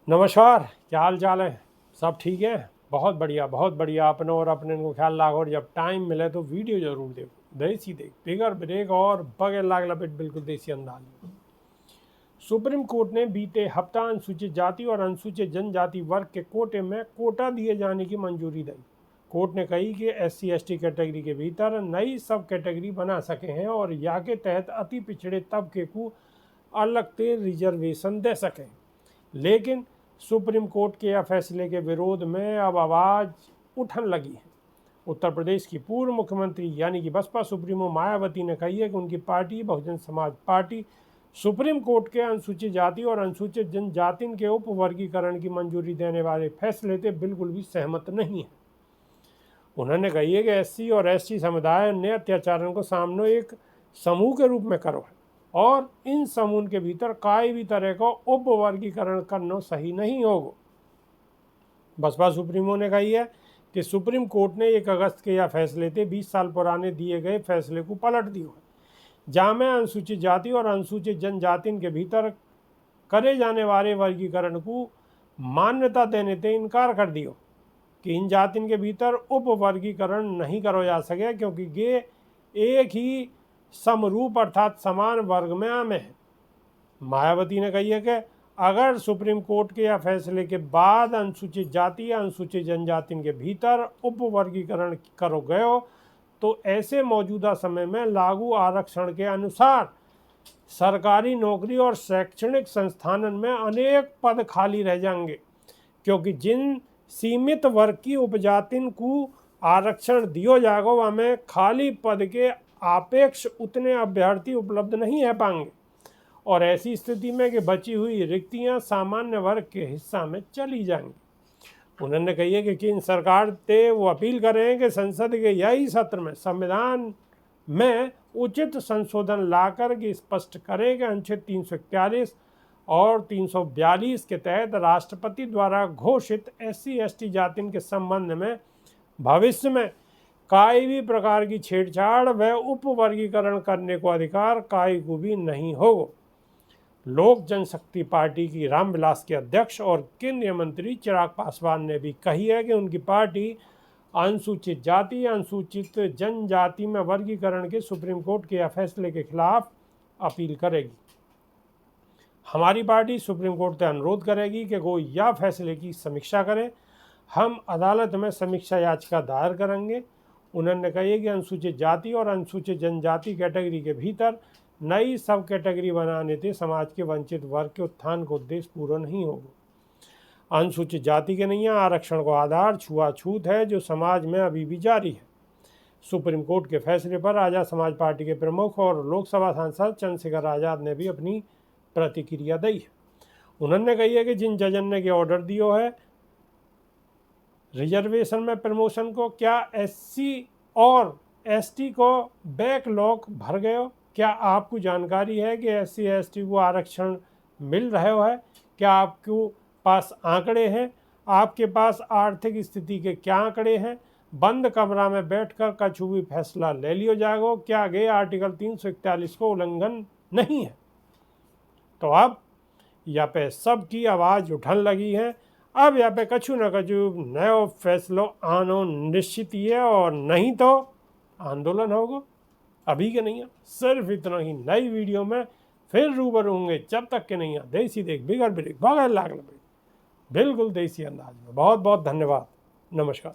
नमस्कार, क्या हाल चाल है? सब ठीक है? बहुत बढ़िया, बहुत बढ़िया। अपने और अपने को ख्याल रखो और जब टाइम मिले तो वीडियो जरूर देखो। देसी देख, बिगर ब्रेक और बगैर लाग लपेट, बिल्कुल देसी अंदाज में। सुप्रीम कोर्ट ने बीते हफ्ता अनुसूचित जाति और अनुसूचित जनजाति वर्ग के कोटे में कोटा दिए जाने की मंजूरी दी। कोर्ट ने कही कि SC/ST कैटेगरी के भीतर नई सब कैटेगरी बना सके हैं और या के तहत अति पिछड़े तबके को अलग से रिजर्वेशन दे सकें। लेकिन सुप्रीम कोर्ट के फैसले के विरोध में अब आवाज़ उठने लगी है। उत्तर प्रदेश की पूर्व मुख्यमंत्री यानी कि बसपा सुप्रीमो मायावती ने कही है कि उनकी party Bahujan Samaj party supreme court के अनुसूचित जाति और अनुसूचित जनजाति के उपवर्गीकरण की मंजूरी देने वाले फैसले से बिल्कुल भी सहमत नहीं है। उन्होंने कही है कि SC और ST समुदाय ने अत्याचारों को सामने एक समूह के रूप में करो है और इन समूह के भीतर कोई भी तरह का उपवर्गीकरण करना सही नहीं होगा। बसपा सुप्रीमो ने कही है कि सुप्रीम कोर्ट ने 1 अगस्त के यह फैसले थे 20 साल पुराने दिए गए फैसले को पलट दिया है, जहाँ में अनुसूचित जाति और अनुसूचित जनजाति के भीतर करे जाने वाले वर्गीकरण को मान्यता देने से इनकार कर दिया कि इन जातियों के भीतर उपवर्गीकरण नहीं करो जा सके क्योंकि ये एक ही समरूप अर्थात समान वर्ग में आमे है। मायावती ने कही है कि अगर सुप्रीम कोर्ट के या फैसले के बाद अनुसूचित जाति या अनुसूचित जनजाति के भीतर उपवर्गीकरण करो गयो तो ऐसे मौजूदा समय में लागू आरक्षण के अनुसार सरकारी नौकरी और शैक्षणिक संस्थानों में अनेक पद खाली रह जाएंगे, क्योंकि जिन सीमित वर्ग की उपजातिन को आरक्षण दियो जाएगा वह में खाली पद के अपेक्ष उतने अभ्यर्थी उपलब्ध नहीं है पाएंगे और ऐसी स्थिति में कि बची हुई रिक्तियां सामान्य वर्ग के हिस्सा में चली जाएंगी। उन्होंने कही है कि केंद्र सरकार से वो अपील करें कि संसद के यही सत्र में संविधान में उचित संशोधन लाकर के स्पष्ट करें कि अनुच्छेद 341 और 342 के तहत राष्ट्रपति द्वारा घोषित SC/ST जाति के संबंध में भविष्य में कोई भी प्रकार की छेड़छाड़ व उपवर्गीकरण करने को अधिकार कोई को भी नहीं होगा। लोक जनशक्ति पार्टी की रामविलास के अध्यक्ष और केंद्रीय मंत्री चिराग पासवान ने भी कही है कि उनकी पार्टी अनुसूचित जाति अनुसूचित जनजाति में वर्गीकरण के सुप्रीम कोर्ट के फैसले के खिलाफ अपील करेगी। हमारी पार्टी सुप्रीम कोर्ट से अनुरोध करेगी कि वो यह फैसले की समीक्षा करें। हम अदालत में समीक्षा याचिका दायर करेंगे। उन्होंने कही कि अनुसूचित जाति और अनुसूचित जनजाति कैटेगरी के भीतर नई सब कैटेगरी बनाने से समाज के वंचित वर्ग के उत्थान का उद्देश्य पूरा नहीं होगा। अनुसूचित जाति के नहीं आरक्षण को आधार छुआछूत है जो समाज में अभी भी जारी है। सुप्रीम कोर्ट के फैसले पर आज़ाद समाज पार्टी के प्रमुख और लोकसभा सांसद चंद्रशेखर आज़ाद ने भी अपनी प्रतिक्रिया दी है। उन्होंने कही है कि जिन जजन ने ऑर्डर दियो है रिजर्वेशन में प्रमोशन को, क्या SC और ST को बैकलॉग भर गए? क्या आपको जानकारी है कि SC/ST को आरक्षण मिल रहा है? क्या आपके पास आंकड़े हैं? आपके पास आर्थिक स्थिति के क्या आंकड़े हैं? बंद कमरा में बैठकर कछु भी फैसला ले लिया जाएगा? क्या गए आर्टिकल 341 को उल्लंघन नहीं है? तो अब यहाँ पे सबकी आवाज़ उठन लगी है। अब यहाँ पे कछु न कछु नया फैसलो आनो निश्चित ही है और नहीं तो आंदोलन होगा। अभी के नहीं है। सिर्फ इतना ही। नई वीडियो में फिर रूबरू होंगे। जब तक के नहीं है देसी देख बिगड़ ब्रेक बगैर लाग लपेट, बिल्कुल देसी अंदाज में। बहुत बहुत धन्यवाद। नमस्कार।